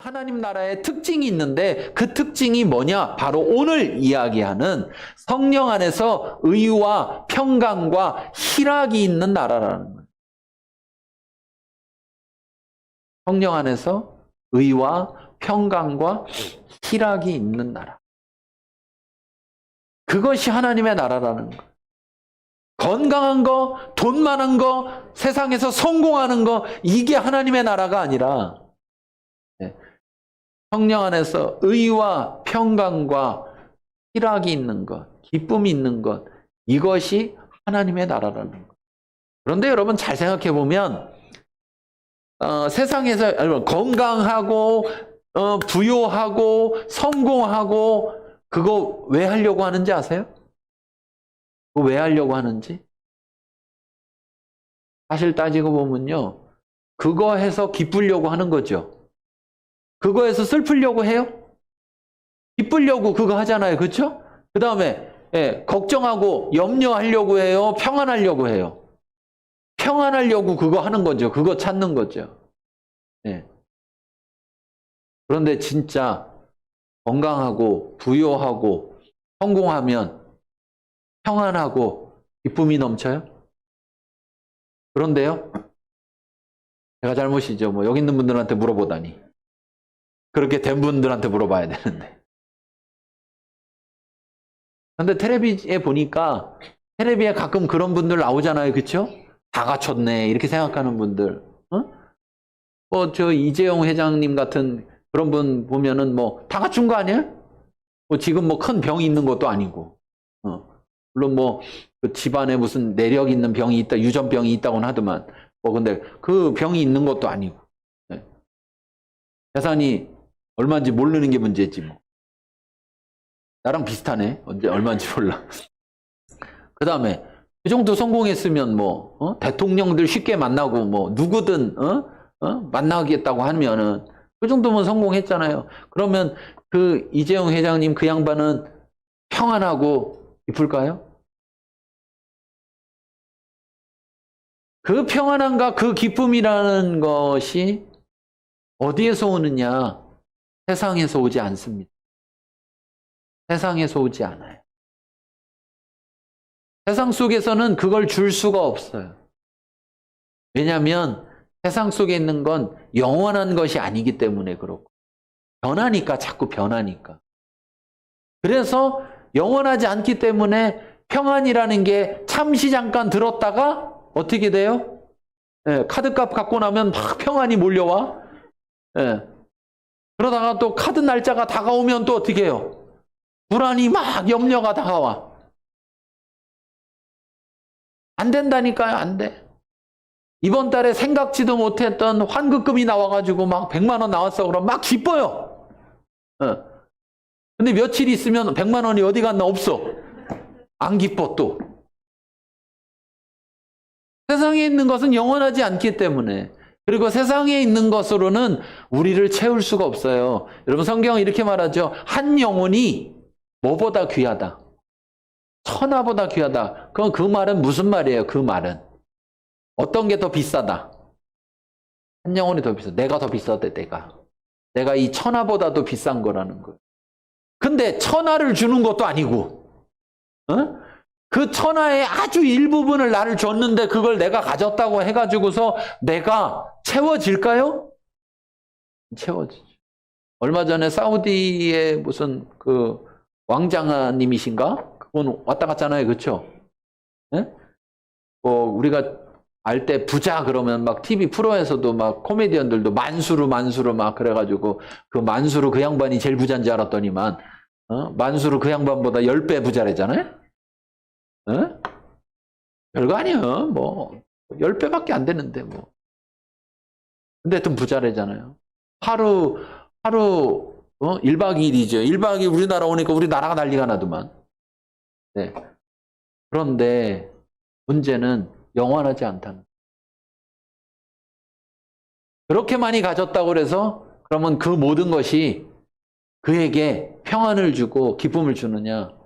하나님 나라의 특징이 있는데 그 특징이 뭐냐? 바로 오늘 이야기하는 성령 안에서 의와 평강과 희락이 있는 나라라는 거예요. 성령 안에서 의와 평강과 희락이 있는 나라. 그것이 하나님의 나라라는 거예요. 건강한 거, 돈 많은 거, 세상에서 성공하는 거, 이게 하나님의 나라가 아니라 성령 안에서 의와 평강과 희락이 있는 것, 기쁨이 있는 것, 이것이 하나님의 나라라는 것. 그런데 여러분 잘 생각해 보면 세상에서 건강하고 부요하고 성공하고 그거 왜 하려고 하는지 아세요? 그거 왜 하려고 하는지? 사실 따지고 보면요, 그거 해서 기쁘려고 하는 거죠. 그거에서 슬프려고 해요? 기쁘려고 그거 하잖아요. 그렇죠? 그 다음에 걱정하고 염려하려고 해요? 평안하려고 해요? 평안하려고 그거 하는 거죠. 그거 찾는 거죠. 그런데 진짜 건강하고 부유하고 성공하면 평안하고 기쁨이 넘쳐요? 그런데요? 제가 잘못이죠. 뭐 여기 있는 분들한테 물어보다니. 그렇게 된 분들한테 물어봐야 되는데. 근데 텔레비에 보니까 텔레비에 가끔 그런 분들 나오잖아요. 그쵸? 다 갖췄네. 이렇게 생각하는 분들. 저 이재용 회장님 같은 그런 분 보면은 뭐 다 갖춘 거 아니에요? 뭐 지금 뭐 큰 병이 있는 것도 아니고. 물론 뭐 그 집안에 무슨 내력 있는 병이 있다, 유전병이 있다고는 하더만. 근데 그 병이 있는 것도 아니고. 재산이 얼마인지 모르는 게 문제지 뭐. 나랑 비슷하네. 얼마인지 몰라. 그 다음에 그 정도 성공했으면 뭐 대통령들 쉽게 만나고 뭐 누구든 만나겠다고 하면은 그 정도면 성공했잖아요. 그러면 그 이재용 회장님 그 양반은 평안하고 기쁠까요? 그 평안함과 그 기쁨이라는 것이 어디에서 오느냐? 세상에서 오지 않습니다. 세상에서 오지 않아요. 세상 속에서는 그걸 줄 수가 없어요. 왜냐하면 세상 속에 있는 건 영원한 것이 아니기 때문에 그렇고 변하니까, 자꾸 변하니까. 그래서 영원하지 않기 때문에 평안이라는 게 잠시 잠깐 들었다가 어떻게 돼요? 카드값 갖고 나면 막 평안이 몰려와. 그러다가 또 카드 날짜가 다가오면 또 어떻게 해요? 불안이 막 염려가 다가와. 안 된다니까요. 안 돼. 이번 달에 생각지도 못했던 환급금이 나와가지고 막 100만 원 나왔어. 그럼 막 기뻐요. 근데 며칠 있으면 100만 원이 어디 갔나 없어. 안 기뻐 또. 세상에 있는 것은 영원하지 않기 때문에. 그리고 세상에 있는 것으로는 우리를 채울 수가 없어요. 여러분 성경은 이렇게 말하죠. 한 영혼이 뭐보다 귀하다. 천하보다 귀하다. 그럼 그 말은 무슨 말이에요? 그 말은. 어떤 게 더 비싸다? 한 영혼이 더 비싸. 내가 더 비싸대, 내가. 내가 이 천하보다도 비싼 거라는 거예요. 근데 천하를 주는 것도 아니고, 그 천하의 아주 일부분을 나를 줬는데 그걸 내가 가졌다고 해가지고서 내가 채워질까요? 채워지죠. 얼마 전에 사우디의 무슨 그 왕자님이신가? 그분 왔다 갔잖아요. 그렇죠? 우리가 알 때 부자 그러면 막 TV 프로에서도 막 코미디언들도 만수르 막 그래가지고 그 만수르 그 양반이 제일 부자인 줄 알았더니만 만수르 그 양반보다 10배 부자래잖아요. 별거 아니에요. 뭐 10배밖에 안 되는데 뭐. 근데 하여튼 부자래잖아요. 하루 1박 2일이죠. 1박 2일 우리나라 오니까 우리나라가 난리가 나더만. 네. 그런데 문제는 영원하지 않다는. 그렇게 많이 가졌다고 해서 그러면 그 모든 것이 그에게 평안을 주고 기쁨을 주느냐?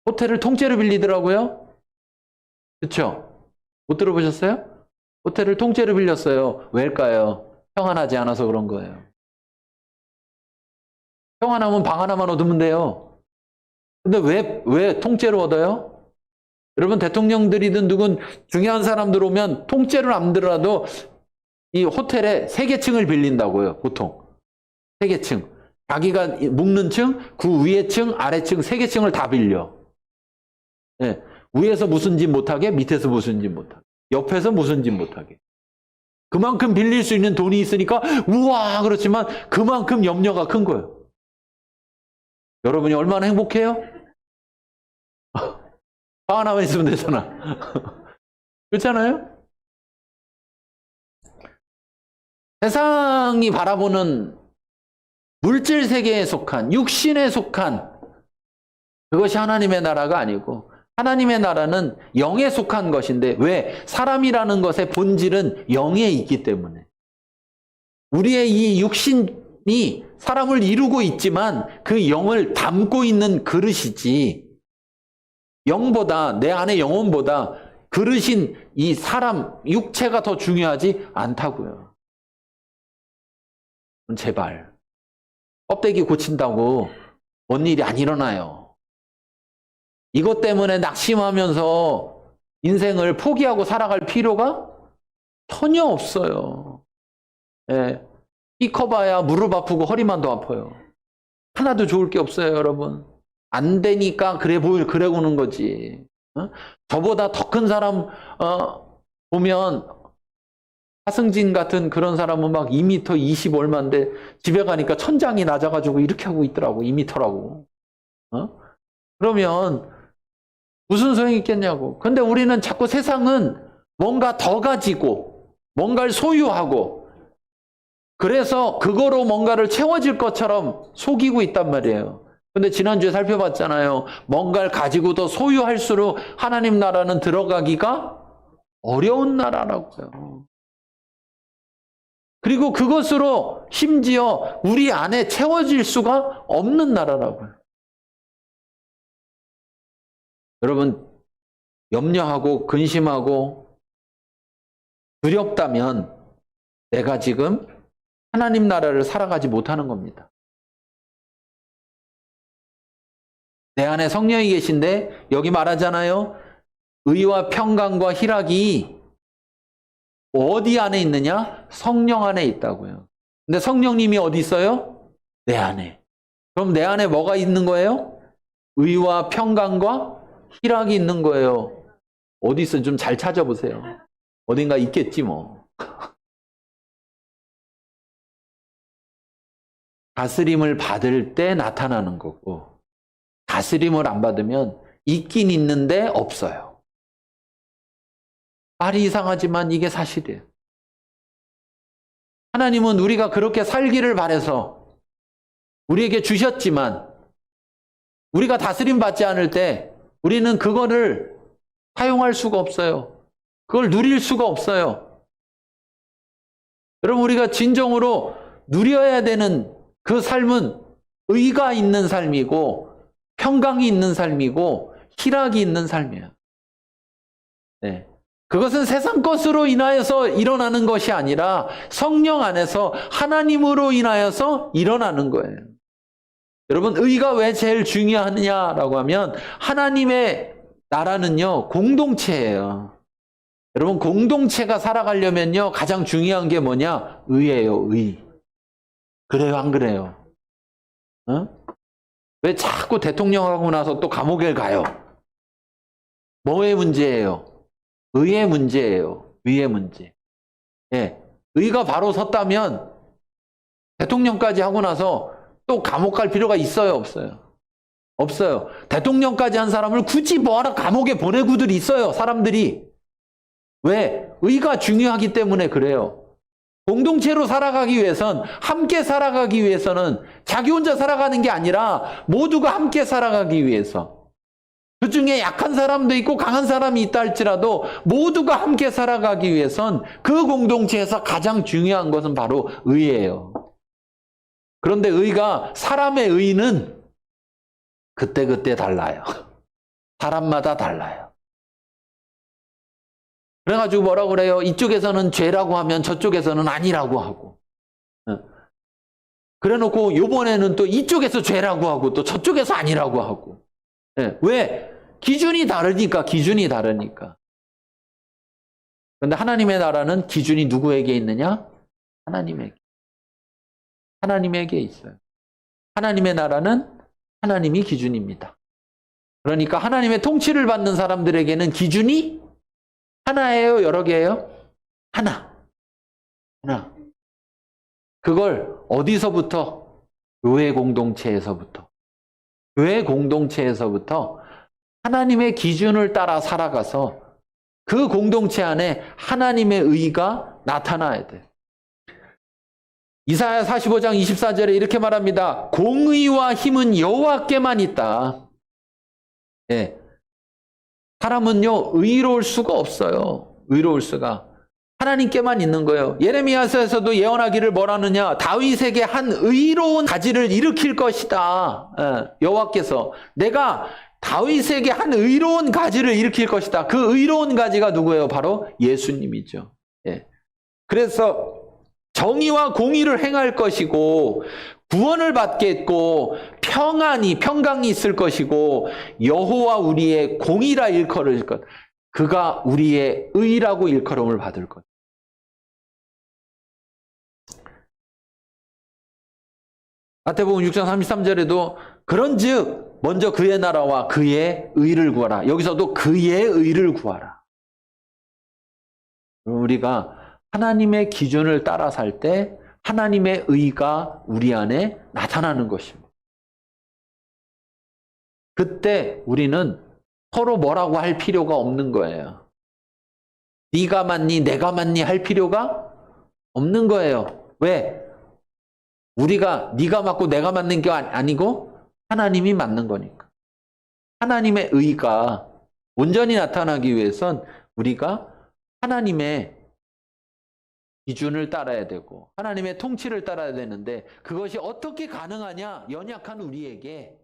호텔을 통째로 빌리더라고요. 그렇죠? 못 들어보셨어요? 호텔을 통째로 빌렸어요. 왜일까요? 평안하지 않아서 그런 거예요. 평안하면 방 하나만 얻으면 돼요. 근데 왜 통째로 얻어요? 여러분, 대통령들이든 누군 중요한 사람들 오면 통째로 안 들어도 이 호텔에 3개층을 빌린다고요, 보통. 3개층. 자기가 묵는 층, 그 위에 층, 아래 층, 3개층을 다 빌려. 네. 위에서 무슨 짓 못하게, 밑에서 무슨 짓 못하게, 옆에서 무슨 짓 못하게. 그만큼 빌릴 수 있는 돈이 있으니까 우와 그렇지만 그만큼 염려가 큰 거예요. 여러분이 얼마나 행복해요? 방 하나만 있으면 되잖아. 그렇잖아요? 세상이 바라보는 물질 세계에 속한, 육신에 속한 그것이 하나님의 나라가 아니고, 하나님의 나라는 영에 속한 것인데, 왜? 사람이라는 것의 본질은 영에 있기 때문에. 우리의 이 육신이 사람을 이루고 있지만 그 영을 담고 있는 그릇이지, 영보다, 내 안의 영혼보다 그릇인 이 사람, 육체가 더 중요하지 않다고요. 제발. 껍데기 고친다고 뭔 일이 안 일어나요. 이것 때문에 낙심하면서 인생을 포기하고 살아갈 필요가 전혀 없어요. 예. 키 커봐야 무릎 아프고 허리만 더 아파요. 하나도 좋을 게 없어요, 여러분. 안 되니까 그래 보는 거지. 저보다 더 큰 사람 보면, 하승진 같은 그런 사람은 막 2m 20 얼마인데 집에 가니까 천장이 낮아가지고 이렇게 하고 있더라고. 2m라고. 그러면 무슨 소용이 있겠냐고. 근데 우리는 자꾸 세상은 뭔가 더 가지고 뭔가를 소유하고 그래서 그거로 뭔가를 채워질 것처럼 속이고 있단 말이에요. 근데 지난주에 살펴봤잖아요. 뭔가를 가지고 더 소유할수록 하나님 나라는 들어가기가 어려운 나라라고요. 그리고 그것으로 심지어 우리 안에 채워질 수가 없는 나라라고요. 여러분, 염려하고 근심하고 두렵다면 내가 지금 하나님 나라를 살아가지 못하는 겁니다. 내 안에 성령이 계신데 여기 말하잖아요. 의와 평강과 희락이 어디 안에 있느냐? 성령 안에 있다고요. 근데 성령님이 어디 있어요? 내 안에. 그럼 내 안에 뭐가 있는 거예요? 의와 평강과 희락이 있는 거예요. 어디 있어? 좀 잘 찾아보세요. 어딘가 있겠지 뭐. 다스림을 받을 때 나타나는 거고, 다스림을 안 받으면 있긴 있는데 없어요. 말이 이상하지만 이게 사실이에요. 하나님은 우리가 그렇게 살기를 바라서 우리에게 주셨지만 우리가 다스림 받지 않을 때 우리는 그거를 사용할 수가 없어요. 그걸 누릴 수가 없어요. 여러분, 우리가 진정으로 누려야 되는 그 삶은 의가 있는 삶이고 평강이 있는 삶이고 희락이 있는 삶이에요. 네. 그것은 세상 것으로 인하여서 일어나는 것이 아니라 성령 안에서 하나님으로 인하여서 일어나는 거예요. 여러분, 의가 왜 제일 중요하느냐라고 하면 하나님의 나라는요, 공동체예요. 여러분, 공동체가 살아가려면요, 가장 중요한 게 뭐냐? 의예요, 의. 그래요, 안 그래요? 왜 자꾸 대통령 하고 나서 또 감옥에 가요? 뭐의 문제예요? 의의 문제예요. 의의 문제. 예. 의가 바로 섰다면 대통령까지 하고 나서 또 감옥 갈 필요가 있어요, 없어요? 없어요. 대통령까지 한 사람을 굳이 뭐하러 감옥에 보내고들 있어요, 사람들이. 왜? 의가 중요하기 때문에 그래요. 공동체로 살아가기 위해선, 함께 살아가기 위해서는 자기 혼자 살아가는 게 아니라 모두가 함께 살아가기 위해서, 그 중에 약한 사람도 있고 강한 사람이 있다 할지라도 모두가 함께 살아가기 위해선 그 공동체에서 가장 중요한 것은 바로 의예요. 그런데 의가, 사람의 의는 그때그때 달라요. 사람마다 달라요. 그래가지고 뭐라고 그래요? 이쪽에서는 죄라고 하면 저쪽에서는 아니라고 하고, 그래 놓고 요번에는 또 이쪽에서 죄라고 하고 또 저쪽에서 아니라고 하고. 예, 왜? 기준이 다르니까, 기준이 다르니까. 그런데 하나님의 나라는 기준이 누구에게 있느냐? 하나님에게. 하나님에게 있어요. 하나님의 나라는 하나님이 기준입니다. 그러니까 하나님의 통치를 받는 사람들에게는 기준이 하나예요? 여러 개예요? 하나. 하나. 그걸 어디서부터? 교회 공동체에서부터. 교회 공동체에서부터 하나님의 기준을 따라 살아가서 그 공동체 안에 하나님의 의가 나타나야 돼. 이사야 45장 24절에 이렇게 말합니다. 공의와 힘은 여호와께만 있다. 예. 사람은요, 의로울 수가 없어요. 의로울 수가. 하나님께만 있는 거예요. 예레미야서에서도 예언하기를 뭐라느냐? 다윗에게 한 의로운 가지를 일으킬 것이다. 예. 여호와께서 내가 다윗에게 한 의로운 가지를 일으킬 것이다. 그 의로운 가지가 누구예요? 바로 예수님이죠. 예. 그래서 정의와 공의를 행할 것이고 구원을 받겠고 평강이 있을 것이고 여호와 우리의 공의라 일컬을 것. 그가 우리의 의라고 일컬음을 받을 것. 마태복음 6장 33절에도 그런즉 먼저 그의 나라와 그의 의를 구하라. 여기서도 그의 의를 구하라. 우리가 하나님의 기준을 따라 살 때 하나님의 의가 우리 안에 나타나는 것입니다. 그때 우리는 서로 뭐라고 할 필요가 없는 거예요. 네가 맞니 내가 맞니 할 필요가 없는 거예요. 왜? 우리가 네가 맞고 내가 맞는 게 아니고 하나님이 맞는 거니까. 하나님의 의가 온전히 나타나기 위해선 우리가 하나님의 기준을 따라야 되고 하나님의 통치를 따라야 되는데 그것이 어떻게 가능하냐? 연약한 우리에게